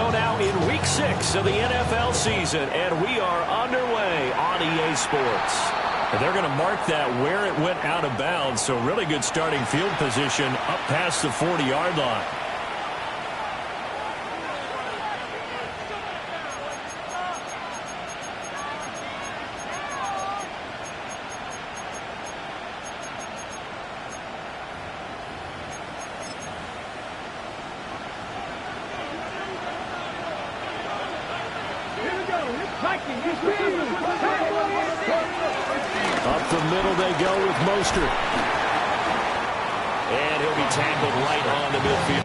go now in Week 6 of the NFL season, and we are underway on EA Sports. And they're going to mark that where it went out of bounds, so really good starting field position up past the 40-yard line. Up the middle they go with Mostert. And he'll be tackled right on the midfield.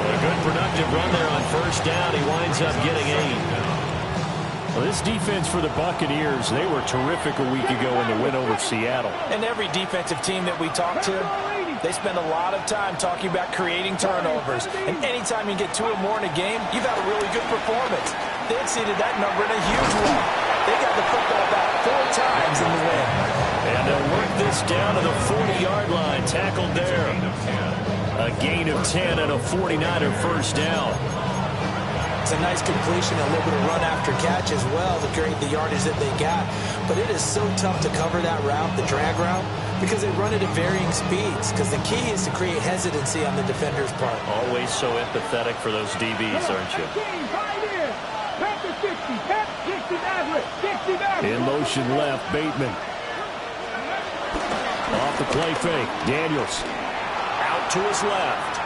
A good productive run there on first down. He winds up getting 8. Well, this defense for the Buccaneers, they were terrific a week ago in the win over Seattle. And every defensive team that we talk to, they spend a lot of time talking about creating turnovers. And anytime you get 2 or more in a game, you've had a really good performance. They exceeded that number in a huge way. They got the football back 4 times in the win. And they'll work this down to the 40-yard line. Tackled there. A gain of 10 and a 49er first down. It's a nice completion, a little bit of run after catch as well to create the yardage that they got. But it is so tough to cover that route, the drag route, because they run it at varying speeds. Because the key is to create hesitancy on the defender's part. Always so empathetic for those DBs, aren't you? In motion left, Bateman. Off the play fake, Daniels. Out to his left.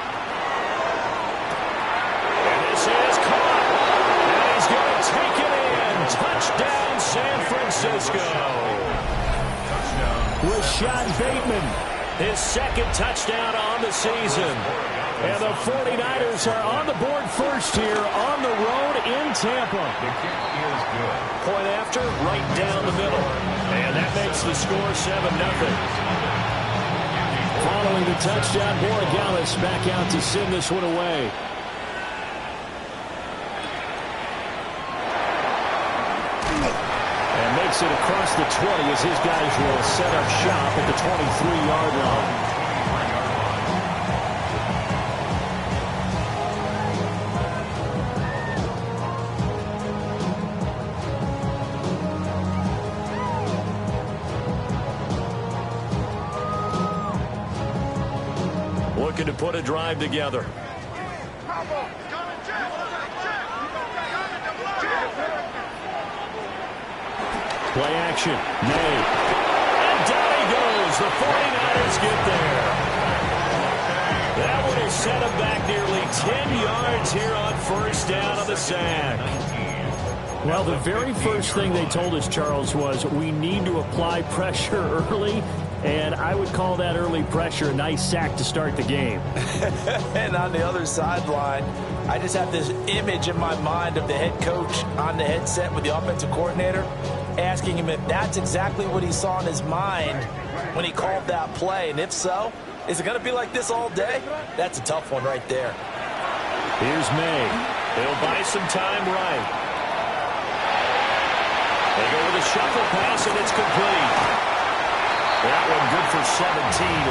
And this is caught. And he's going to take it in. Touchdown, San Francisco. Rashad Bateman. His second touchdown on the season. And the 49ers are on the board first here on the road in Tampa. The kick is good. Point after, right down the middle. And that makes the score 7-0. Following the touchdown, Borregales back out to send this one away. And makes it across the 20 as his guys will set up shop at the 23-yard line. Looking to put a drive together. Play action. May. And down he goes. The 49ers get there. That would have set him back nearly 10 yards here on first down on the sack. Well, the very first thing they told us, Charles, was we need to apply pressure early. And I would call that early pressure a nice sack to start the game. And on the other sideline, I just have this image in my mind of the head coach on the headset with the offensive coordinator asking him if that's exactly what he saw in his mind when he called that play. And if so, is it going to be like this all day? That's a tough one right there. Here's May. They'll buy some time right. They go with a shuffle pass, and it's complete. That one good for 17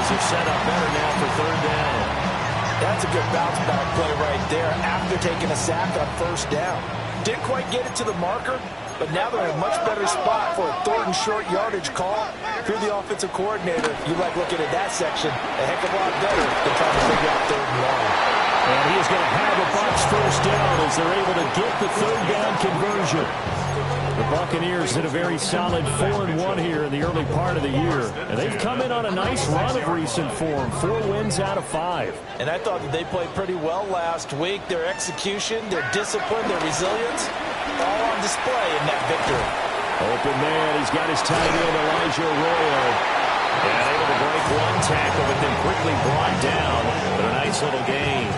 as they're set up better now for third down. That's a good bounce back play right there after taking a sack on first down. Didn't quite get it to the marker, but now they're in a much better spot for a third and short yardage call. If you're the offensive coordinator, you like looking at that section a heck of a lot better than trying to figure out third and long. And he's going to have a box first down as they're able to get the third down conversion. The Buccaneers hit a very solid 4-1 here in the early part of the year. And they've come in on a nice run of recent form. 4 wins out of 5. And I thought that they played pretty well last week. Their execution, their discipline, their resilience, all on display in that victory. Open man, he's got his tight end, Elijah Arroyo. And able to break one tackle, but then quickly brought down. But a nice little gain.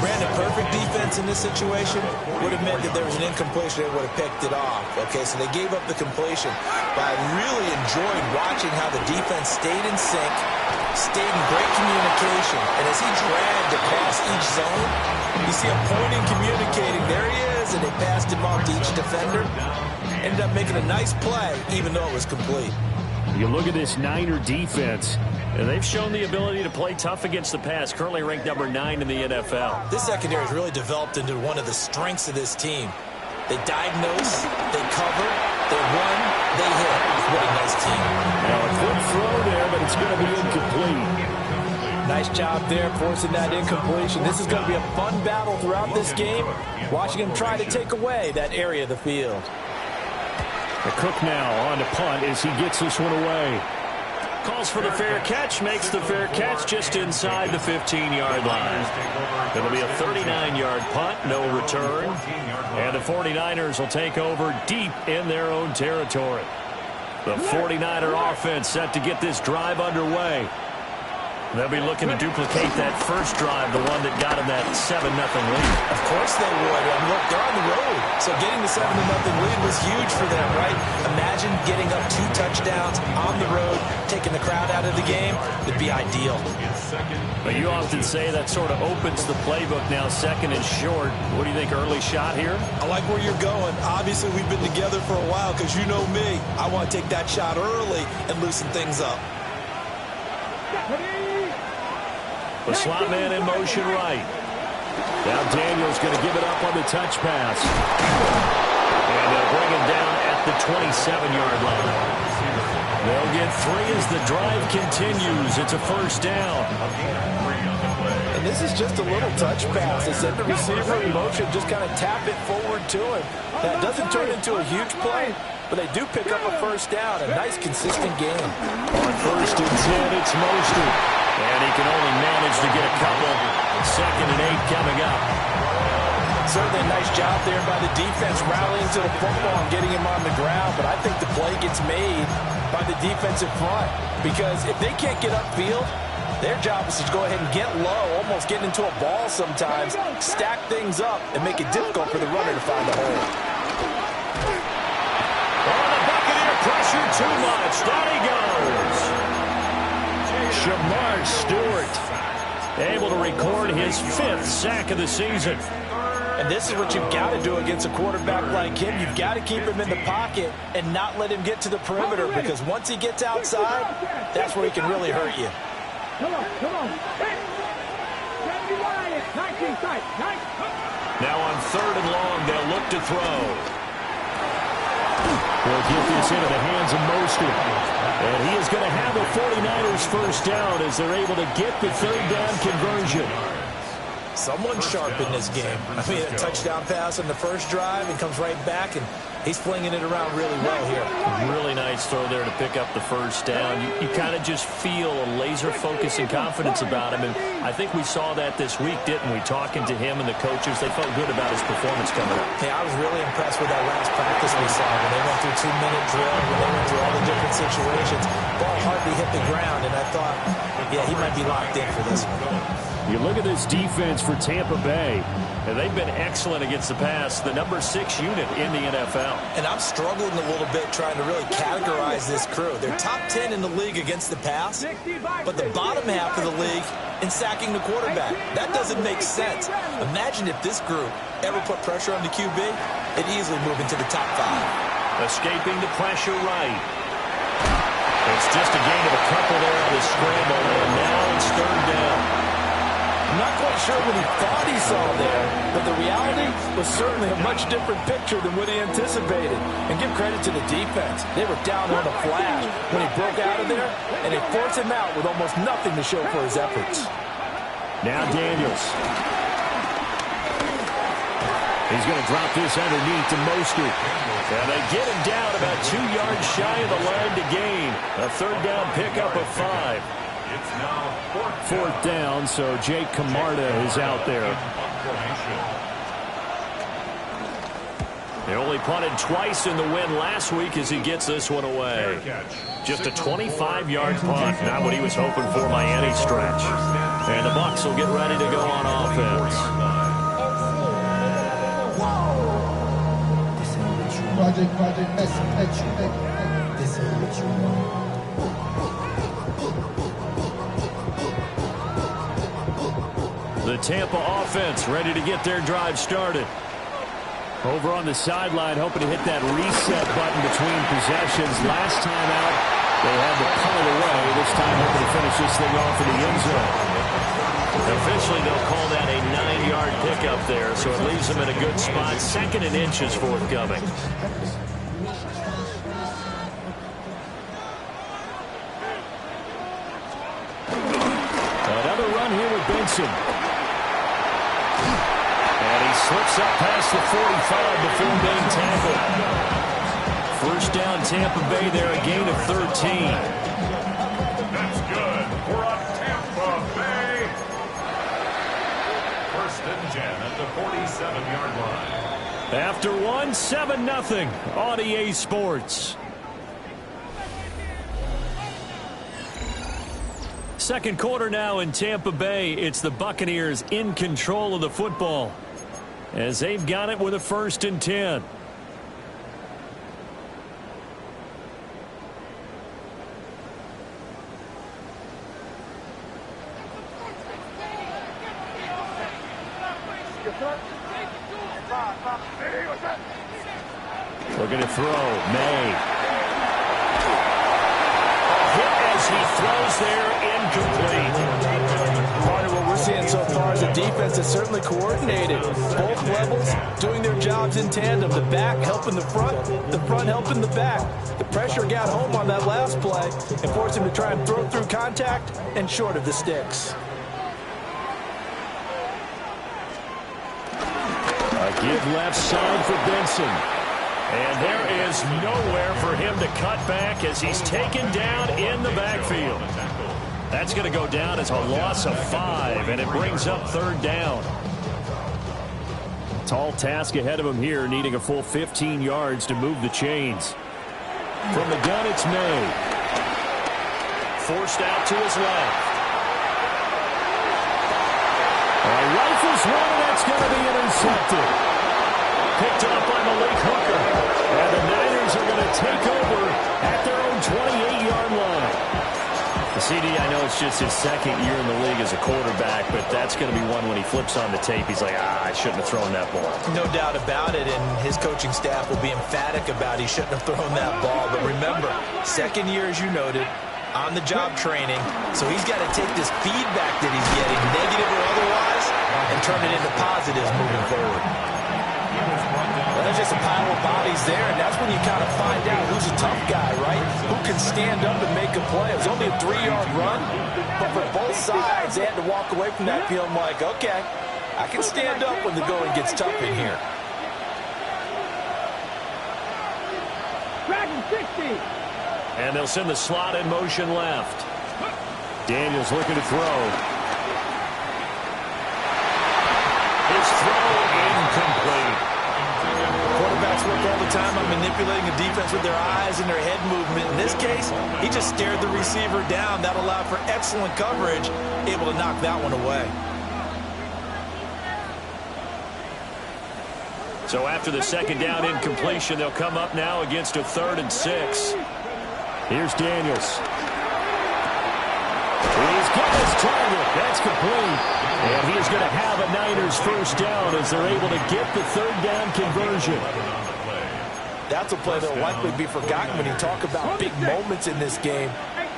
Brandon, perfect defense in this situation would have meant that there was an incompletion. They would have picked it off. Okay, so they gave up the completion. But I really enjoyed watching how the defense stayed in sync, stayed in great communication. And as he dragged across each zone, you see him pointing, communicating. There he is, and they passed him off to each defender. Ended up making a nice play, even though it was complete. You look at this Niner defense, and they've shown the ability to play tough against the pass, currently ranked number 9 in the NFL. This secondary has really developed into one of the strengths of this team. They diagnose, they cover, they run, they hit. What a nice team. Now, a good throw there, but it's going to be incomplete. Nice job there, forcing that incompletion. This is going to be a fun battle throughout this game, watching him try to take away that area of the field. The Cook now on to punt as he gets this one away. Calls for the fair catch, makes the fair catch just inside the 15-yard line. It'll be a 39-yard punt, no return. And the 49ers will take over deep in their own territory. The 49er offense set to get this drive underway. They'll be looking to duplicate that first drive, the one that got them that 7-0 lead. Of course they would. Look, they're on the road. So getting the 7-0 lead was huge for them, right? Imagine getting up 2 touchdowns on the road, taking the crowd out of the game. It'd be ideal. But you often say that sort of opens the playbook now, second and short. What do you think, early shot here? I like where you're going. Obviously, we've been together for a while because you know me. I want to take that shot early and loosen things up. The slot man in motion right. Now Daniel's going to give it up on the touch pass. And they'll bring him down at the 27-yard line. They'll get 3 as the drive continues. It's a first down. And this is just a little touch pass. They send the receiver in motion, just kind of tap it forward to him. That doesn't turn into a huge play, but they do pick up a first down. A nice, consistent game. On 1st and 10, it's Mostert. And he can only manage to get a couple. 2nd and 8 coming up. Certainly a nice job there by the defense, rallying to the football and getting him on the ground. But I think the play gets made by the defensive front. Because if they can't get upfield, their job is to go ahead and get low, almost get into a ball sometimes, stack things up, and make it difficult for the runner to find a hole. Oh, the Buccaneer pressure too much. Down he goes. Shamar Stewart able to record his 5th sack of the season. And this is what you've got to do against a quarterback like him. You've got to keep him in the pocket and not let him get to the perimeter, because once he gets outside, that's where he can really hurt you. Come on. Now on 3rd and long, they'll look to throw. They'll get this into the hands of Mostert. And he is going to have a 49ers first down as they're able to get the 3rd down conversion. Someone sharp in this game. I mean, a touchdown pass on the first drive and comes right back, and he's flinging it around really well here. Really nice throw there to pick up the first down. You kind of just feel a laser focus and confidence about him, and I think we saw that this week, didn't we? Talking to him and the coaches, they felt good about his performance coming up. Hey, I was really impressed with that last practice we saw when they went through 2-minute drill, when they went through all the different situations. Ball hardly hit the ground, and I thought, yeah, he might be locked in for this one. You look at this defense for Tampa Bay, and they've been excellent against the pass, the number 6 unit in the NFL. And I'm struggling a little bit trying to really categorize this crew. They're top 10 in the league against the pass, but the bottom half of the league in sacking the quarterback. That doesn't make sense. Imagine if this group ever put pressure on the QB, it'd easily move into the top 5. Escaping the pressure right. It's just a gain of a couple there on the scramble, and now it's 3rd down. I'm not quite sure what he thought he saw there, but the reality was certainly a much different picture than what he anticipated. And give credit to the defense. They were down on a flash when he broke out of there, and they forced him out with almost nothing to show for his efforts. Now Daniels. He's going to drop this underneath to Mostert. And they get him down about 2 yards shy of the line to gain. A third down pickup of 5. It's now fourth down, so Jake Camarda is out there. They only punted twice in the win last week as he gets this one away. Just a 25-yard punt, not what he was hoping for by any stretch. And the Bucs will get ready to go on offense. The Tampa offense ready to get their drive started. Over on the sideline, hoping to hit that reset button between possessions. Last time out, they had to punt it away. This time, hoping to finish this thing off in the end zone. Officially, they'll call that a 9-yard pickup there, so it leaves them in a good spot. 2nd and inches forthcoming. Another run here with Benson. And he slips up past the 45 before being tackled. First down, Tampa Bay there, a gain of 13. That's good. We're on Tampa Bay. 1st and 10 at the 47-yard line. After one, 7-0 on EA Sports. Second quarter now in Tampa Bay. It's the Buccaneers in control of the football as they've got it with a 1st and 10. Looking to throw. May. He throws there, incomplete. Part of what we're seeing so far is a defense that's certainly coordinated. Both levels doing their jobs in tandem. The back helping the front helping the back. The pressure got home on that last play and forced him to try and throw through contact and short of the sticks. A give left side for Benson. And there is nowhere for him to cut back as he's taken down in the backfield. That's going to go down as a loss of 5, and it brings up 3rd down. Tall task ahead of him here, needing a full 15 yards to move the chains. From the gun, it's May. Forced out to his left. Rifles one, and that's going to be intercepted. Picked up by Malik Hooker. And the Niners are going to take over at their own 28-yard line. The CD, I know it's just his 2nd year in the league as a quarterback, but that's going to be one when he flips on the tape. He's like, I shouldn't have thrown that ball. No doubt about it, and his coaching staff will be emphatic about he shouldn't have thrown that ball. But remember, 2nd year, as you noted, on-the-job training, so he's got to take this feedback that he's getting, negative or otherwise, and turn it into positives moving forward. Well, there's just a pile of bodies there, and that's when you kind of find out who's a tough guy, right? Who can stand up and make a play. It was only a 3-yard run, but for both sides, they had to walk away from that feeling like, okay, I can stand up when the going gets tough in here. And they'll send the slot in motion left. Daniels looking to throw. His throw incomplete. Quarterbacks work all the time on manipulating a defense with their eyes and their head movement. In this case, he just stared the receiver down. That allowed for excellent coverage, able to knock that one away. So after the 2nd down incompletion, they'll come up now against a 3rd and 6. Here's Daniels. He's got his target. That's complete. And he's going to have a Niners 1st down as they're able to get the 3rd down conversion. That's a play that will likely be forgotten when you talk about big moments in this game.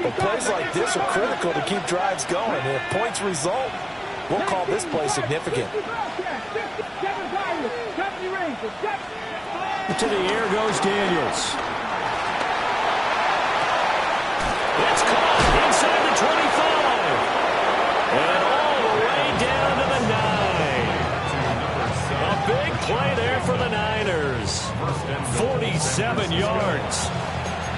But plays like this are critical to keep drives going. And if points result, we'll call this play significant. To the air goes Daniels. It's caught inside the 25. And all the way down to the 9. A big play there 7 yards.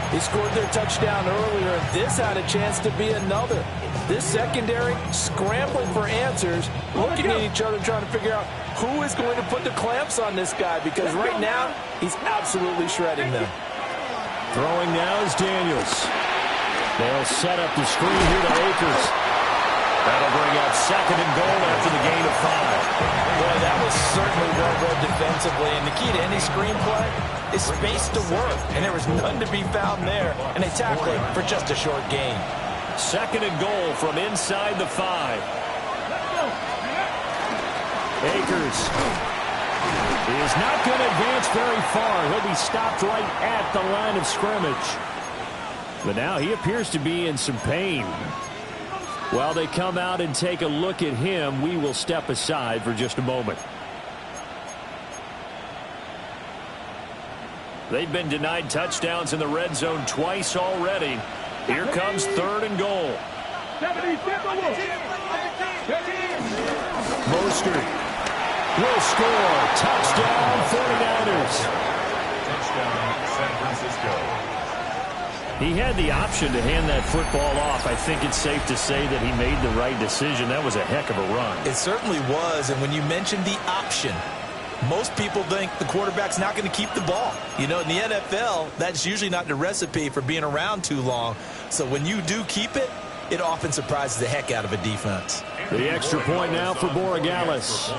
He scored their touchdown earlier, and this had a chance to be another. This secondary scrambling for answers, looking at each other, trying to figure out who is going to put the clamps on this guy, because right now he's absolutely shredding them. Throwing now is Daniels. They'll set up the screen here to Akers. That'll bring up 2nd and goal after the gain of 5. Boy, that was certainly well read defensively, and the key to any screenplay is space to work, and there was none to be found there, and they tackle him for just a short gain. 2nd and goal from inside the 5. Akers is not going to advance very far. He'll be stopped right at the line of scrimmage. But now he appears to be in some pain. While they come out and take a look at him, we will step aside for just a moment. They've been denied touchdowns in the red zone twice already. Here comes 3rd and goal. Mostert will score. Touchdown, 49ers. Touchdown, San Francisco. He had the option to hand that football off. I think it's safe to say that he made the right decision. That was a heck of a run. It certainly was, and when you mentioned the option, most people think the quarterback's not going to keep the ball. You know, in the NFL, that's usually not the recipe for being around too long. So when you do keep it, it often surprises the heck out of a defense. The extra point now for Borregales.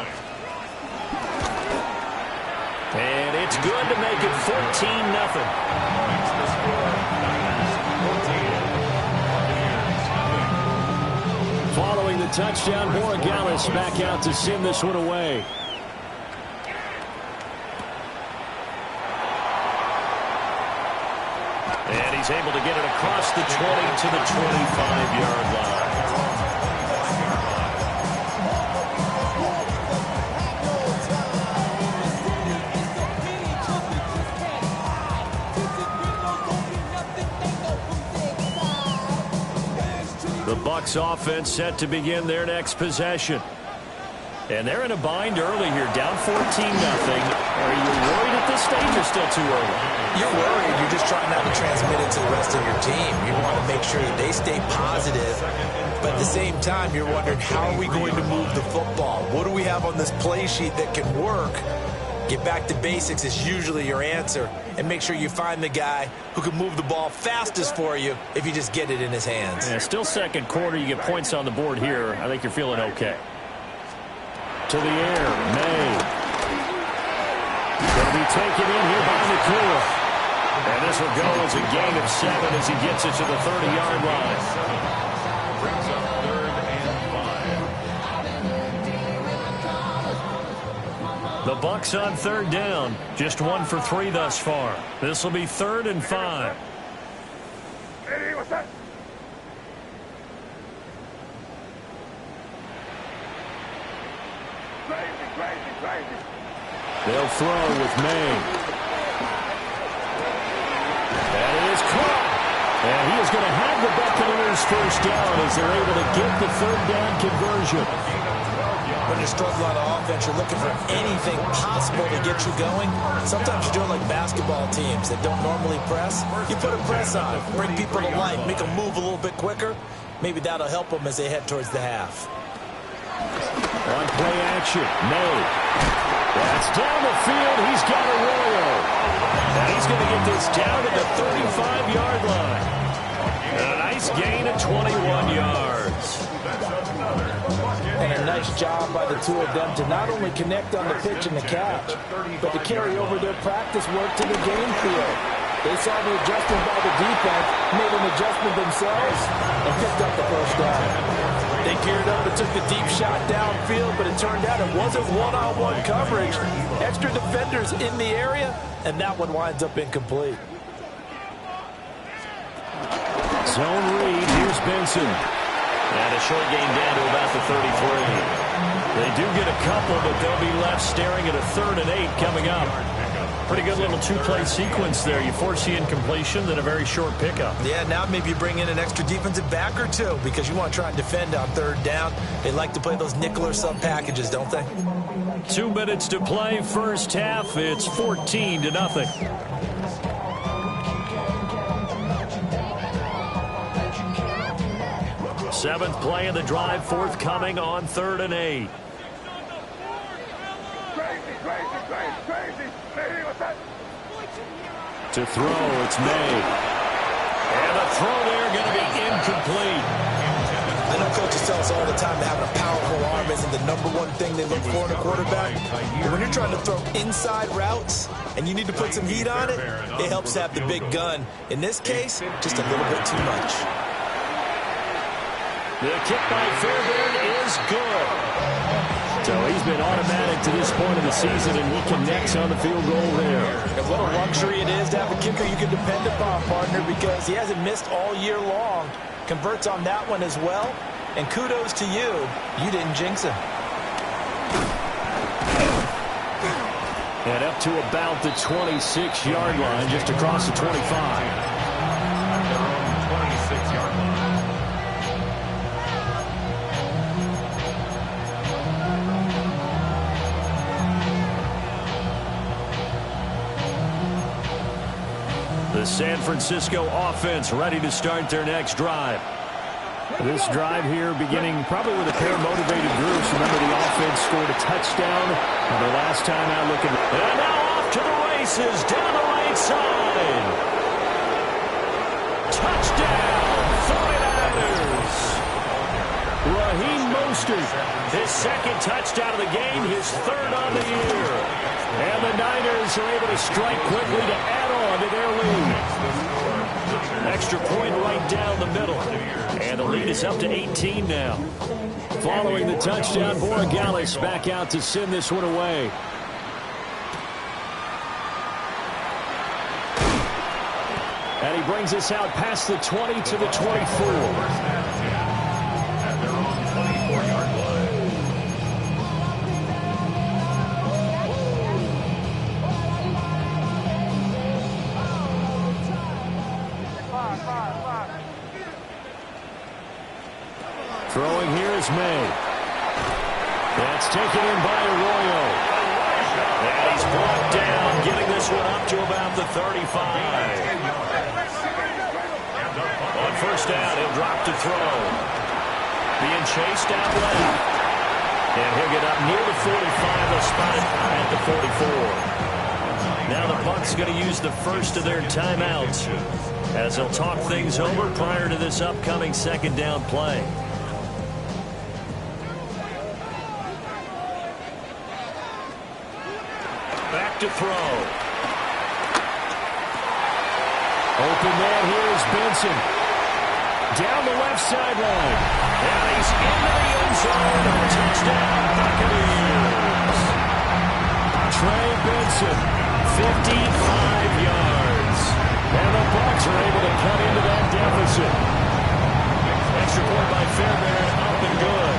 And it's good to make it 14-0. Following the touchdown, Borregales back out to send this one away. And he's able to get it across the 20 to the 25-yard line. The Bucs offense set to begin their next possession. And they're in a bind early here, down 14-0. Are you worried at this stage or still too early? You're worried. You're just trying not to transmit it to the rest of your team. You want to make sure that they stay positive. But at the same time, you're wondering, how are we going to move the football? What do we have on this play sheet that can work? Get back to basics is usually your answer. And make sure you find the guy who can move the ball fastest for you if you just get it in his hands. Yeah, still second quarter. You get points on the board here. I think you're feeling okay. To the air, May. Going to be taken in here by Nakua. And this will go as a gain of 7 as he gets it to the 30-yard line. Brings up 3rd and 5. The Bucs on 3rd down. Just 1 for 3 thus far. This will be 3rd and 5. Hey, what's that? Crazy. They'll throw with May. That is caught. And he is going to have the Buccaneers first down as they're able to get the 3rd down conversion. When you're struggling on offense, you're looking for anything possible to get you going. Sometimes you're doing like basketball teams that don't normally press. You put a press on, bring people to life, make them move a little bit quicker. Maybe that'll help them as they head towards the half. On play action, May. That's down the field. He's got a roll. And he's going to get this down to the 35-yard line. And a nice gain of 21 yards. And a nice job by the two of them to not only connect on the pitch and the catch, but to carry over their practice work to the game field. They saw the adjustment by the defense, made an adjustment themselves, and picked up the first down. They geared up and took the deep shot downfield, but it turned out it wasn't one-on-one coverage. Extra defenders in the area, and that one winds up incomplete. Zone read. Here's Benson. And a short gain down to about the 33. They do get a couple, but they'll be left staring at a 3rd and 8 coming up. Pretty good little two-play sequence there. You force the incompletion, then a very short pickup. Yeah, now maybe you bring in an extra defensive back or two because you want to try and defend on 3rd down. They like to play those nickel or sub packages, don't they? 2 minutes to play first half. It's 14-0. Seventh play of the drive forthcoming on 3rd and 8. To throw, it's May. And the throw there going to be incomplete. I know coaches tell us all the time that having a powerful arm isn't the #1 thing they look for in a quarterback. But when you're trying to throw inside routes and you need to put some heat on it, it helps to have the big gun. In this case, just a little bit too much. The kick by Fairbairn is good. So he's been automatic to this point of the season, and he connects on the field goal there. And what a luxury it is to have a kicker you can depend upon, partner, because he hasn't missed all year long. Converts on that one as well. And kudos to you. You didn't jinx him. And up to about the 26-yard line, just across the 25. At their own 26-yard line. The San Francisco offense ready to start their next drive. This drive here beginning probably with a pair of motivated groups. Remember, the offense scored a touchdown the last time out looking. And now off to the races down the right side. Touchdown, 49ers. Raheem Mostert, his second touchdown of the game, his third on the year. And the Niners are able to strike quickly to add on to their lead. Extra point right down the middle. And the lead is up to 18 now. Following the touchdown, Borregales back out to send this one away. And he brings us out past the 20 to the 24. At their own 24-yard line. Throwing here is May. That's taken in by Arroyo. And he's brought down, getting this one up to about the 35. On first down, he'll drop to throw. Being chased out left. And he'll get up near the 45, a spot at the 44. Now the Bucs going to use the first of their timeouts as they'll talk things over prior to this upcoming second down play. Back to throw. Open man here is Benson. Down the left sideline. And he's into the end zone. Touchdown, Buccaneers. Trey Benson, 55 yards. And the Bucs are able to cut into that deficit. Extra point by Fairbairn, up and good.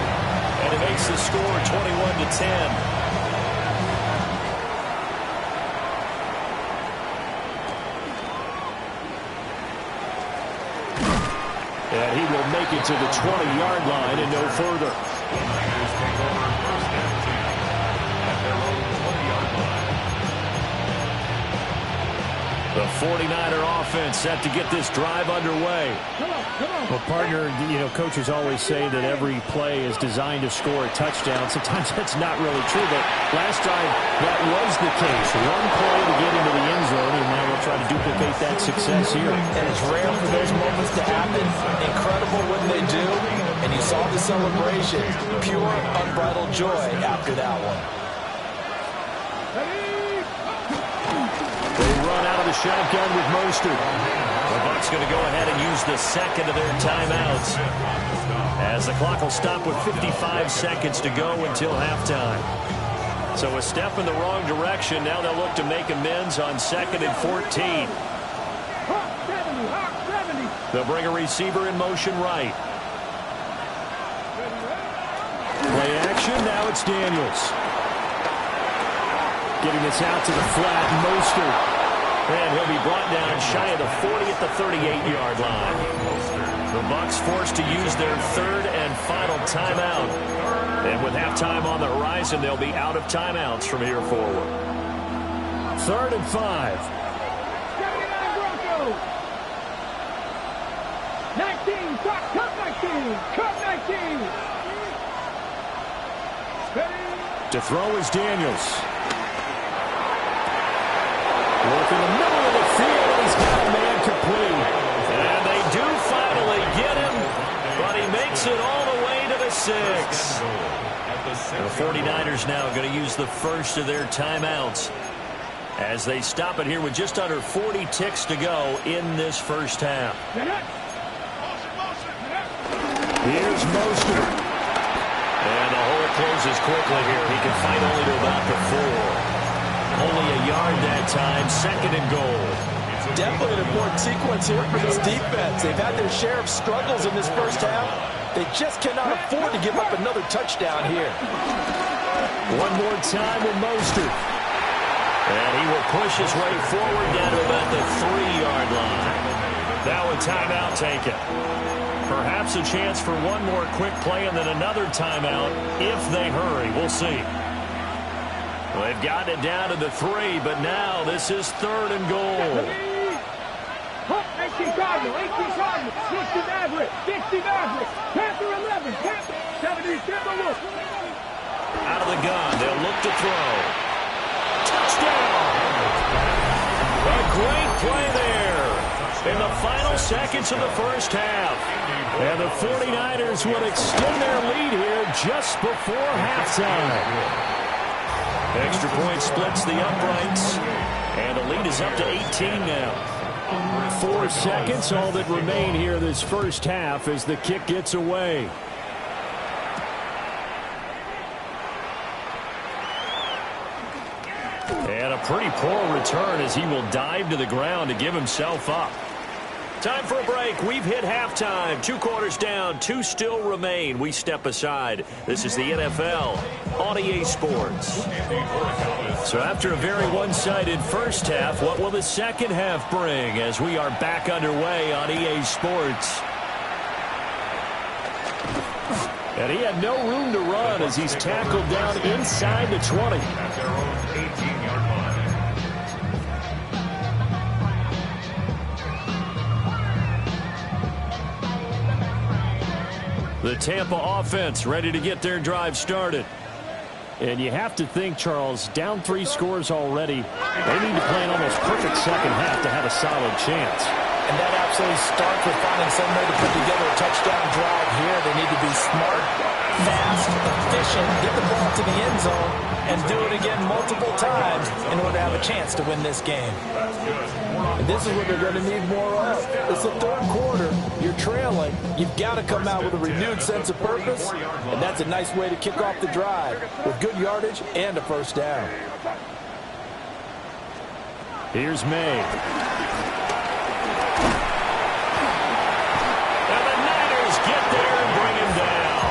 And it makes the score 21-10. And he will make it to the 20-yard line and no further. The 49er offense set to get this drive underway. Well, partner, you know, coaches always say that every play is designed to score a touchdown. Sometimes that's not really true, but last drive, that was the case. One play to get into the end zone, and now we'll try to duplicate that success here. And it's rare for those moments to happen. Incredible when they do. And you saw the celebration. Pure, unbridled joy after that one. They run out of the shotgun with Mostert. The Bucs going to go ahead and use the second of their timeouts, as the clock will stop with 55 seconds to go until halftime. So a step in the wrong direction. Now they'll look to make amends on 2nd and 14. They'll bring a receiver in motion right. Play action. Now it's Daniels. Getting this out to the flat, Mostert. And he'll be brought down shy of the 40 at the 38-yard line. The Bucs forced to use their third and final timeout. And with halftime on the horizon, they'll be out of timeouts from here forward. 3rd and 5. 19, cut 19. To throw is Daniels. Work in the middle of the field, and he's got a man complete. And they do finally get him, but he makes it all the way to the 6. The 49ers now going to use the first of their timeouts as they stop it here with just under 40 ticks to go in this first half. Here's Mostert. And the hole closes quickly here. He can fight only to about the 4. Only a yard that time, 2nd and goal. Definitely an important sequence here for this defense. They've had their share of struggles in this first half. They just cannot afford to give up another touchdown here. One more time with Mostert. And he will push his way forward down to about the 3-yard line. Now a timeout taken. Perhaps a chance for one more quick play and then another timeout if they hurry. We'll see. Well, they've gotten it down to the 3, but now this is 3rd and goal. 18 Cardinal, 60 Maverick, 60 Maverick, Panther 11, Panther 70, Timberwolves. Out of the gun, they'll look to throw. Touchdown! A great play there in the final seconds of the first half. And the 49ers will extend their lead here just before halftime. Extra point splits the uprights, and the lead is up to 18 now. 4 seconds, all that remain here this first half as the kick gets away. And a pretty poor return as he will dive to the ground to give himself up. Time for a break. We've hit halftime. 2 quarters down. 2 still remain. We step aside. This is the NFL on EA Sports. So after a very one-sided first half, what will the second half bring as we are back underway on EA Sports? And he had no room to run as he's tackled down inside the 20. The Tampa offense ready to get their drive started. And you have to think, Charles, down 3 scores already. They need to play an almost perfect second half to have a solid chance. And that absolutely starts with finding some way to put together a touchdown drive here. They need to be smart, fast, efficient, get the ball to the end zone, and do it again multiple times in order to have a chance to win this game. And this is what they're going to need more of. It's the 3rd quarter. You're trailing. You've got to come out with a renewed sense of purpose, and that's a nice way to kick off the drive with good yardage and a first down. Here's May. And the Niners get there and bring him down.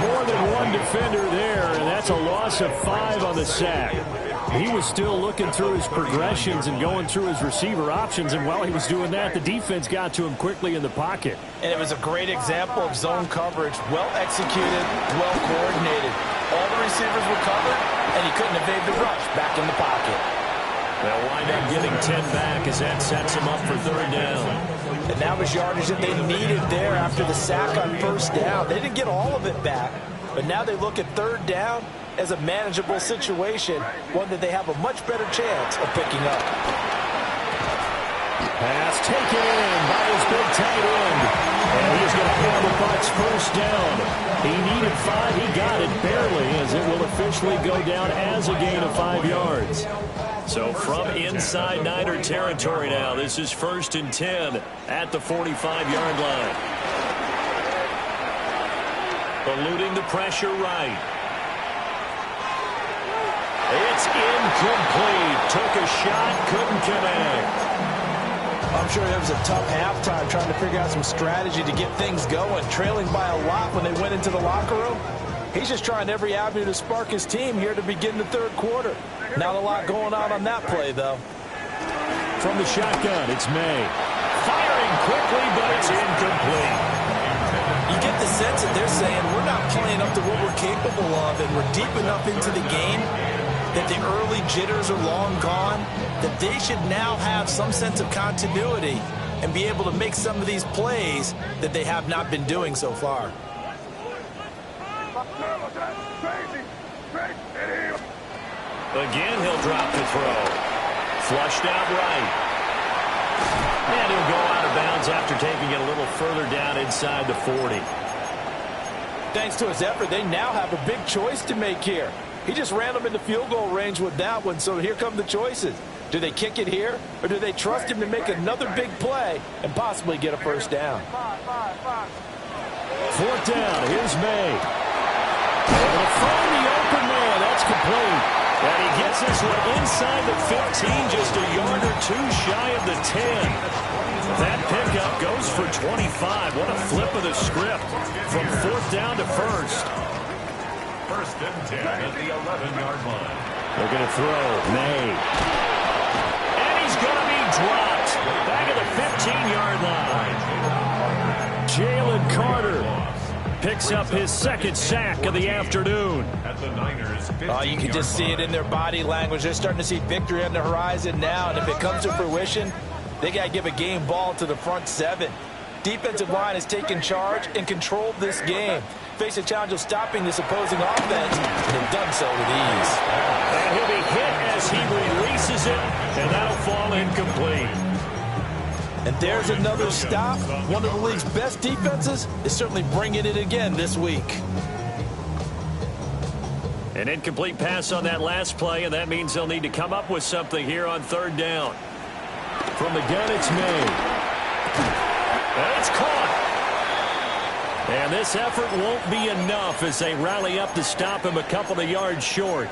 More than one defender there, and that's a loss of 5 on the sack. He was still looking through his progressions and going through his receiver options, and while he was doing that, the defense got to him quickly in the pocket. And it was a great example of zone coverage, well executed, well coordinated. All the receivers were covered, and he couldn't evade the rush back in the pocket. They'll wind up getting 10 back as that sets him up for 3rd down. And that was yardage that they needed there after the sack on 1st down. They didn't get all of it back, but now they look at 3rd down as a manageable situation, one that they have a much better chance of picking up. Pass taken in by his big tight end. And he's going to have the Bucs first down. He needed 5. He got it barely as it will officially go down as a gain of 5 yards. So from inside Niner territory now, this is 1st and 10 at the 45-yard line. Eluding the pressure right. It's incomplete. Took a shot, couldn't connect. I'm sure it was a tough halftime trying to figure out some strategy to get things going. Trailing by a lot when they went into the locker room. He's just trying every avenue to spark his team here to begin the 3rd quarter. Not a lot going on that play, though. From the shotgun, it's May. Firing quickly, but it's incomplete. You get the sense that they're saying we're not playing up to what we're capable of, and we're deep enough into the game that the early jitters are long gone, that they should now have some sense of continuity and be able to make some of these plays that they have not been doing so far. Again, he'll drop to throw. Flushed out right. And he'll go out of bounds after taking it a little further down inside the 40. Thanks to his effort, they now have a big choice to make here. He just ran them into field goal range with that one, so here come the choices. Do they kick it here, or do they trust him to make another big play and possibly get a first down? Fourth down, here's May. Able to find the open man, that's complete. And he gets this one inside the 15, just a yard or two shy of the 10. That pickup goes for 25. What a flip of the script from fourth down to first. First and 10 at the 11-yard line. They're going to throw. May. And he's going to be dropped. Back at the 15-yard line. Jalen Carter picks up his second sack of the afternoon. At the Niners, You can just see it in their body language. They're starting to see victory on the horizon now, and if it comes to fruition, they got to give a game ball to the front seven. Defensive line has taken charge and controlled this game. Face a challenge of stopping this opposing offense, and they've done so with ease. And he'll be hit as he releases it, and that'll fall incomplete. And there's another stop. One of the league's best defenses is certainly bringing it again this week. An incomplete pass on that last play, and that means they'll need to come up with something here on third down. From the gun, it's May. And it's caught. And this effort won't be enough as they rally up to stop him a couple of yards short.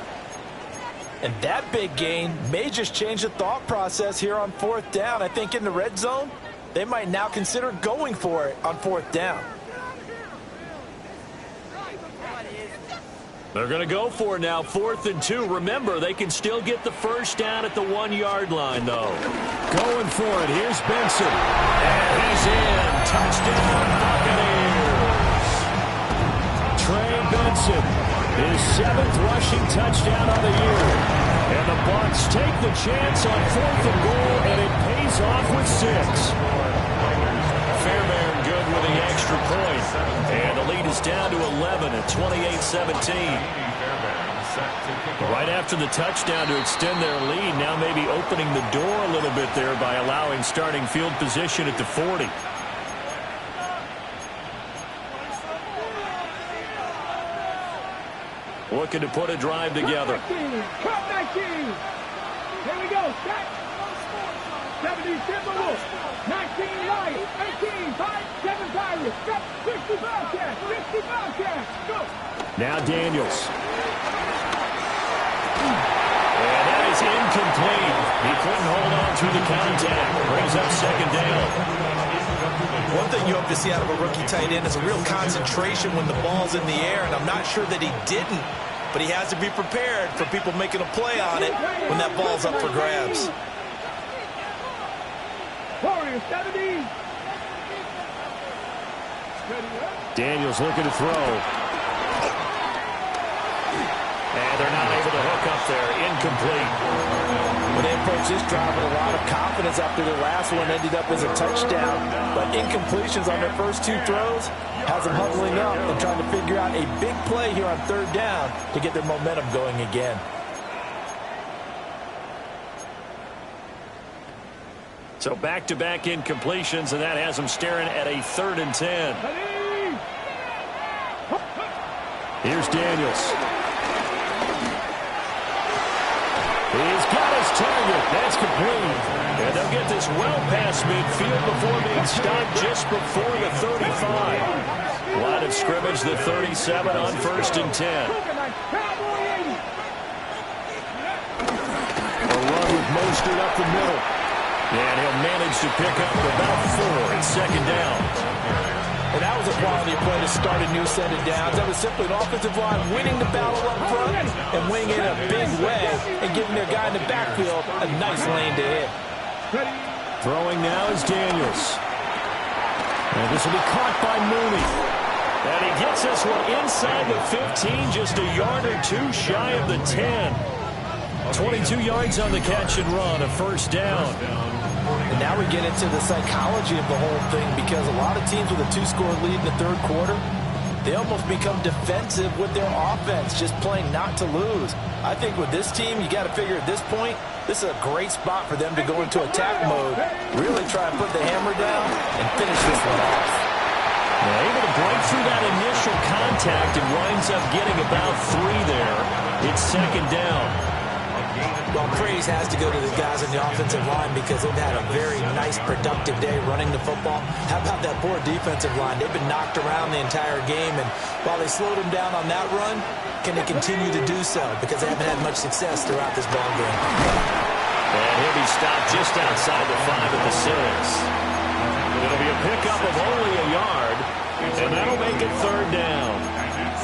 And that big gain may just change the thought process here on fourth down. I think in the red zone, they might now consider going for it on fourth down. They're going to go for it now, 4th and 2. Remember, they can still get the first down at the 1-yard line, though. Going for it. Here's Benson. And he's in. Touchdown, Buccaneers. Trey Benson, his 7th rushing touchdown of the year. And the Bucs take the chance on 4th and goal, and it pays off with 6. Fairbairn good with the extra point. And the lead is down to 11 at 28-17. Right after the touchdown to extend their lead, now maybe opening the door a little bit there by allowing starting field position at the 40. Looking to put a drive together. Cut 19. Here we go. Set. 70 Timberwolves. 19 Lions. 18 5 7 Pirates. 60 Bobcats. 60 Bobcats. Go. Now Daniels. And that is incomplete. He couldn't hold on to the contact. Brings up second down. One thing you hope to see out of a rookie tight end is a real concentration when the ball's in the air, and I'm not sure that he didn't, but he has to be prepared for people making a play on it when that ball's up for grabs. Warriors 70. Daniels looking to throw. And they're not able to hook up there. Incomplete. When they approach this drive with a lot of confidence after their last one ended up as a touchdown, but incompletions on their first 2 throws has them huddling up and trying to figure out a big play here on third down to get their momentum going again. So back-to-back incompletions, and that has them staring at a 3rd and 10. Here's Daniels. He's got his target. That's complete. And they'll get this well past midfield before being stopped just before the 35. Line of scrimmage, the 37 on 1st and 10. A run with Mostert up the middle. And he'll manage to pick up about 4 at second down. And that was a quality play to start a new set of downs. That was simply an offensive line winning the battle up front and winning it in a big way and giving their guy in the backfield a nice lane to hit. Throwing now is Daniels. And this will be caught by Mooney. And he gets this one inside the 15, just a yard or 2 shy of the 10. 22 yards on the catch and run, a first down. And now we get into the psychology of the whole thing, because a lot of teams with a 2-score lead in the third quarter, they almost become defensive with their offense, just playing not to lose. I think with this team, you got to figure at this point, this is a great spot for them to go into attack mode, really try and put the hammer down and finish this one off. Able to break through that initial contact and winds up getting about 3 there. It's second down. Well, praise has to go to the guys on the offensive line because they've had a very nice, productive day running the football. How about that poor defensive line? They've been knocked around the entire game, and while they slowed them down on that run, can they continue to do so? Because they haven't had much success throughout this ball game. And he'll be stopped just outside the 5 at the 6. It'll be a pickup of only a yard, and that'll make it third down.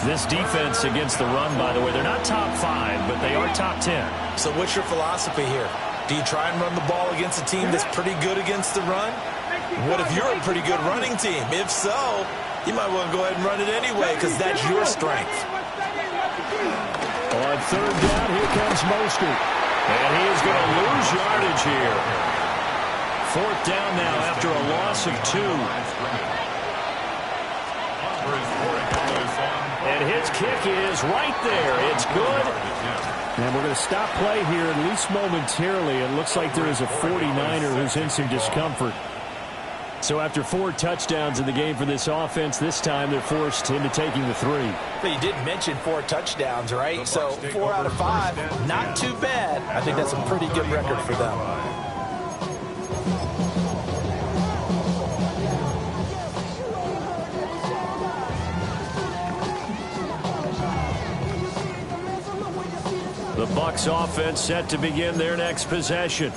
This defense against the run, by the way, they're not top 5, but they are top 10. So what's your philosophy here? Do you try and run the ball against a team that's pretty good against the run? What if you're a pretty good running team? If so, you might want to go ahead and run it anyway because that's your strength. On third down, here comes Mostert. And he is going to lose yardage here. Fourth down now after a loss of 2. And his kick is right there. It's good. And we're going to stop play here, at least momentarily. It looks like there is a 49er who's in some discomfort. So after 4 touchdowns in the game for this offense, this time they're forced into taking the 3. But you did mention 4 touchdowns, right? So 4 out of 5, not too bad. I think that's a pretty good record for them. The Bucs offense set to begin their next possession.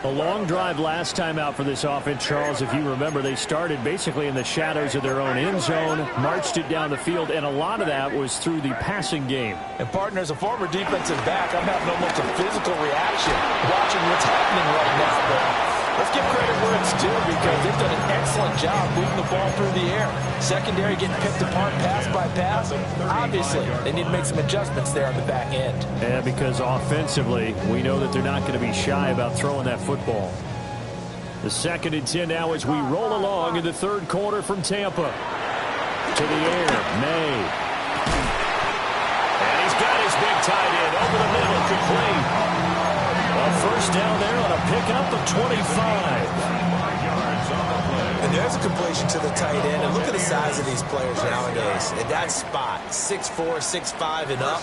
A long drive last time out for this offense, Charles. If you remember, they started basically in the shadows of their own end zone, marched it down the field, and a lot of that was through the passing game. And, partner, as a former defensive back, I'm having almost a physical reaction watching what's happening right now. But let's give credit where it's due because they've done an excellent job moving the ball through the air. Secondary getting picked apart pass by pass. Obviously, they need to make some adjustments there on the back end. Yeah, because offensively, we know that they're not going to be shy about throwing that football. The 2nd and 10 now as we roll along in the third quarter from Tampa. To the air, May. And he's got his big tight end over the middle, complete. A first down there on a pickup of 25. And there's a completion to the tight end. And look at the size of these players nowadays. At that spot, 6'4", 6'5", and up.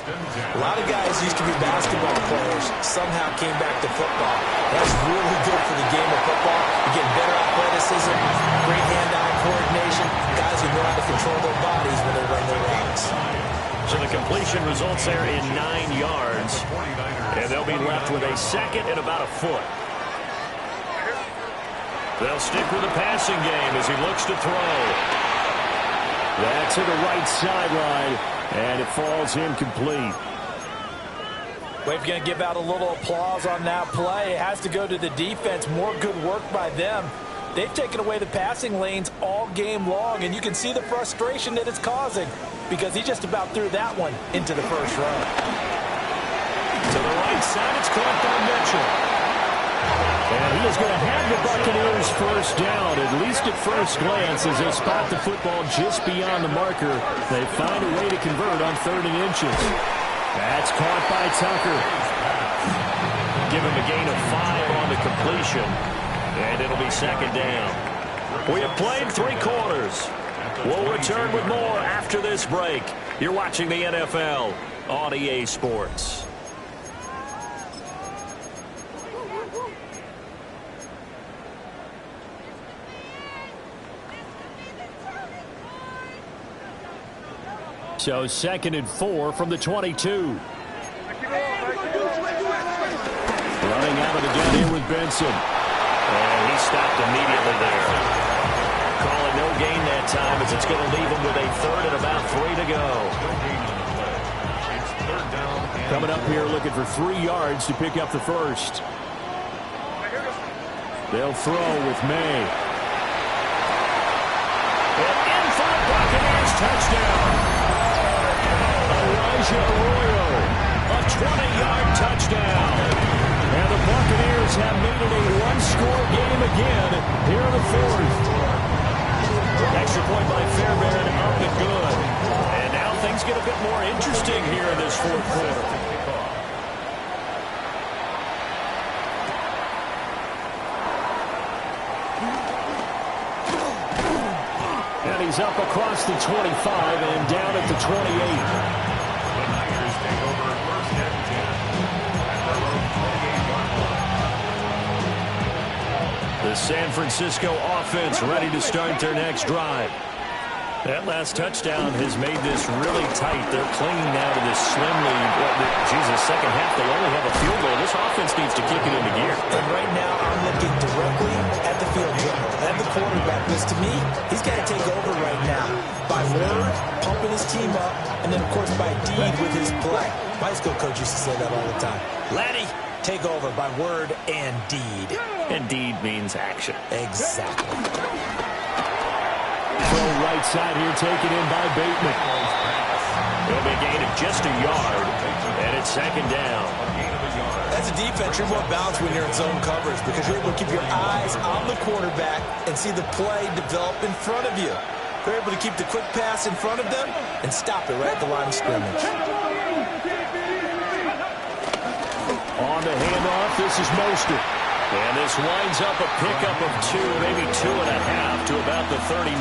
A lot of guys used to be basketball players, somehow came back to football. That's really good for the game of football. You get better athleticism, great hand-eye coordination. Guys who know how to control their bodies when they run their routes. So the completion results there in 9 yards. And they'll be left with a 2nd and about a foot. They'll stick with the passing game as he looks to throw. That's to the right sideline, and it falls incomplete. Well, if you're going to give out a little applause on that play, it has to go to the defense. More good work by them. They've taken away the passing lanes all game long, and you can see the frustration that it's causing because he just about threw that one into the first row. To the right side, it's caught by Mitchell. And he is going to have the Buccaneers first down, at least at first glance, as they spot the football just beyond the marker. They find a way to convert on 3rd and inches. That's caught by Tucker. Give him a gain of 5 on the completion, and it'll be 2nd down. We have played 3 quarters. We'll return with more after this break. You're watching the NFL on EA Sports. So 2nd and 4 from the 22. Running out of the gun here with Benson. And he stopped immediately there. Calling no gain that time as it's going to leave him with a 3rd and about 3 to go. Coming up here looking for 3 yards to pick up the first. They'll throw with May. And in for the Buccaneers touchdown. Arroyo, a 20-yard touchdown. And the Buccaneers Tigers have made it a one-score game again here in the fourth. Extra point by Fairbairn, up and good. And now things get a bit more interesting here in this fourth quarter. And he's up across the 25 and down at the 28. The San Francisco offense ready to start their next drive. That last touchdown has made this really tight. They're clinging now to this slim lead. Second half, they only have a field goal. This offense needs to kick it into gear. And right now, I'm looking directly at the field goal. And the quarterback, because to me, he's got to take over right now. By word, pumping his team up, and then, of course, by deed with his play. My high school coach used to say that all the time. Laddie, take over by word and deed. And deed means action. Exactly. Throw right side here, taken in by Bateman. It'll be a gain of just a yard, and it's second down. As a defense, you're more balanced when you're in zone coverage because you're able to keep your eyes on the quarterback and see the play develop in front of you. They're able to keep the quick pass in front of them and stop it right at the line of scrimmage. On the handoff, this is Mostert. And this winds up a pickup of 2, maybe 2.5 to about the 39.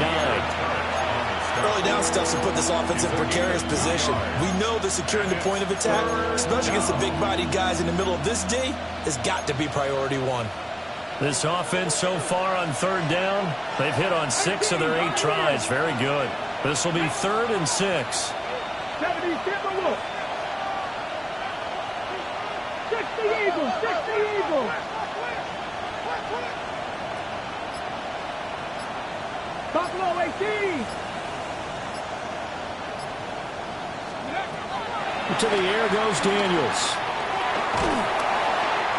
Early down stuff to put this offense in precarious position. We know that securing the point of attack, especially against the big-bodied guys in the middle of this D, has got to be priority one. This offense so far on third down, they've hit on 6 of their 8 tries. Very good. This will be 3rd and 6. 70 Timberwolves. 60 Eagles. 60 Eagles. Buffalo 18. To the air goes Daniels.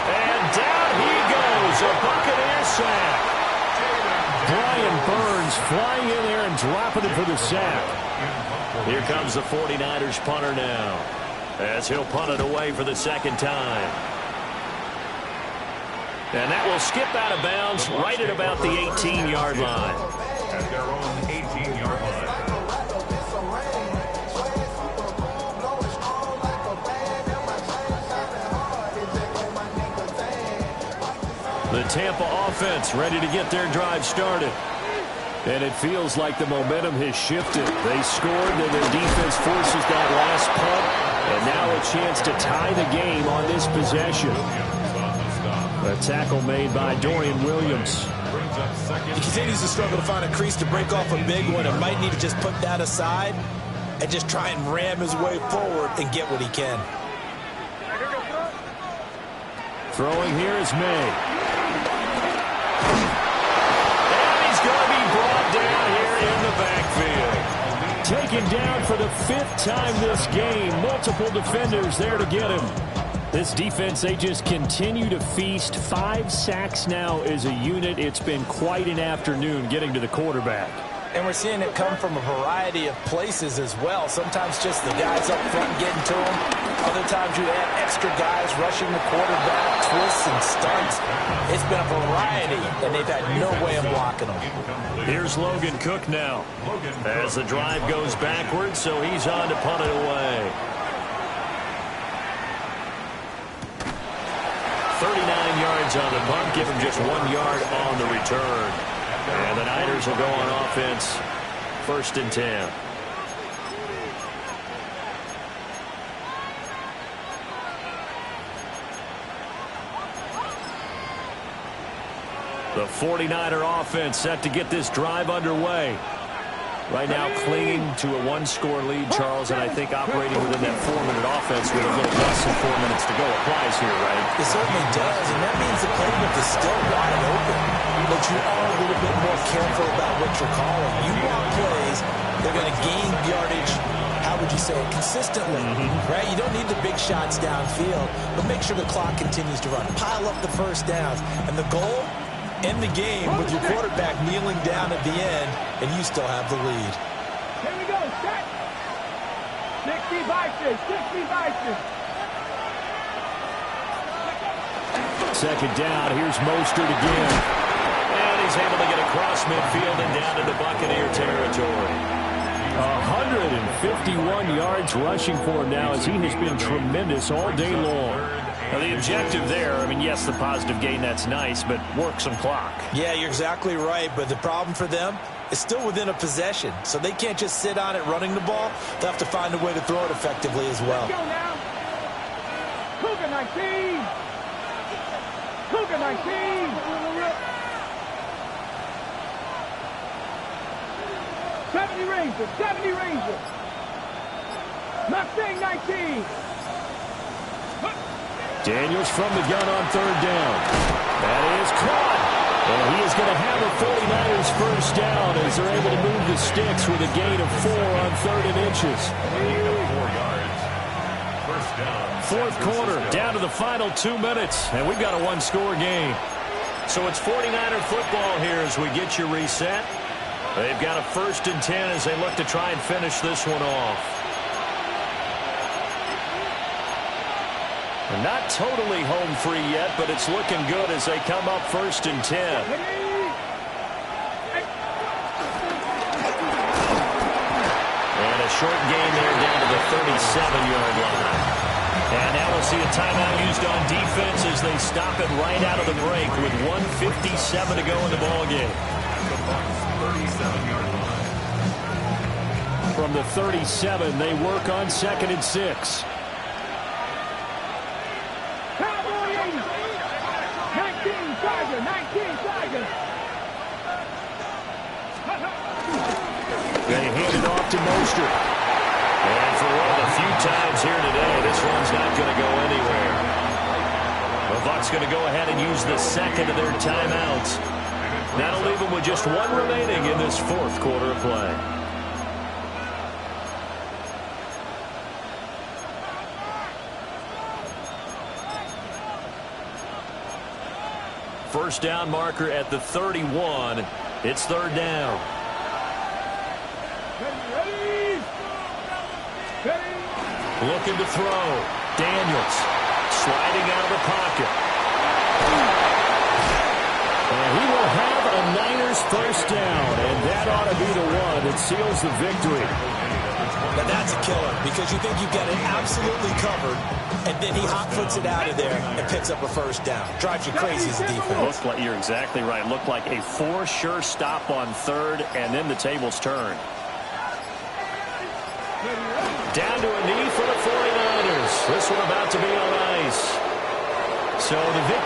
And down he goes. A Buccaneer sack. Brian Burns flying in there and dropping it for the sack. Here comes the 49ers punter now, as he'll punt it away for the second time. And that will skip out of bounds right at about the 18-yard line. At their own 18-yard line. The Tampa offense ready to get their drive started. And it feels like the momentum has shifted. They scored, and their defense forces that last punt. And now a chance to tie the game on this possession. A tackle made by Dorian Williams. He continues to struggle to find a crease to break off a big one and might need to just put that aside and just try and ram his way forward and get what he can. Throwing here is May. And he's going to be brought down here in the backfield. Taken down for the 5th time this game. Multiple defenders there to get him. This defense, they just continue to feast. 5 sacks now as a unit. It's been quite an afternoon getting to the quarterback. And we're seeing it come from a variety of places as well. Sometimes just the guys up front getting to him. Other times you have extra guys rushing the quarterback, twists and stunts. It's been a variety, and they've had no way of blocking them. Here's Logan Cook now as the drive goes backwards, so he's on to punt it away. 39 yards on the punt, give him just 1 yard on the return. And the Niners will go on offense, 1st and 10. The 49er offense set to get this drive underway. Right now clinging to a 1-score lead, Charles, and I think operating within that 4-minute offense with a little less than 4 minutes to go applies here, right? It certainly does, and that means the playbook is still wide open. But you are a little bit more careful about what you're calling. You want plays, they're going to gain yardage, how would you say it, consistently, right? You don't need the big shots downfield, but make sure the clock continues to run. Pile up the first downs, and the goal, end the game with your quarterback kneeling down at the end, and you still have the lead. Here we go, set. 60 Vikings, 60 Vikings. second down. Here's Mostert again. And he's able to get across midfield and down into Buccaneer territory. 151 yards rushing for him now as he has been tremendous all day long. Now the objective there, I mean, yes, the positive gain, that's nice, but work some clock. Yeah, you're exactly right, but the problem for them is still within a possession, so they can't just sit on it running the ball. They'll have to find a way to throw it effectively as well. Let's go now. Cougar 19. Cougar 19. 70 Rangers, 70 Rangers. Mustang 19. Daniels from the gun on third down. That is caught. And he is going to have a 49ers first down as they're able to move the sticks with a gain of 4 on 3rd and inches. 4 yards. First down. Fourth quarter, down to the final 2 minutes, and we've got a one-score game. So it's 49er football here as we get you reset. They've got a 1st and 10 as they look to try and finish this one off. They're not totally home free yet, but it's looking good as they come up 1st and 10. And a short gain there down to the 37-yard line. And now we'll see a timeout used on defense as they stop it right out of the break with 1:57 to go in the ballgame. From the 37, they work on 2nd and 6. They hand it off to Mostert. And for one of the few times here today, this one's not going to go anywhere. The Bucs going to go ahead and use the second of their timeouts. That'll leave them with just one remaining in this 4th quarter of play. First down marker at the 31. It's 3rd down. Looking to throw. Daniels sliding out of the pocket. And he will have a Niners first down, and that ought to be the one that seals the victory. Now that's a killer because you think you've got it absolutely covered, and then he hot-foots it out of there and picks up a first down. Drives you crazy as a defense. Looks like you're exactly right. Looked like a for sure stop on 3rd, and then the tables turn. Down to a knee for the 49ers. This one about to be on ice. So the victory.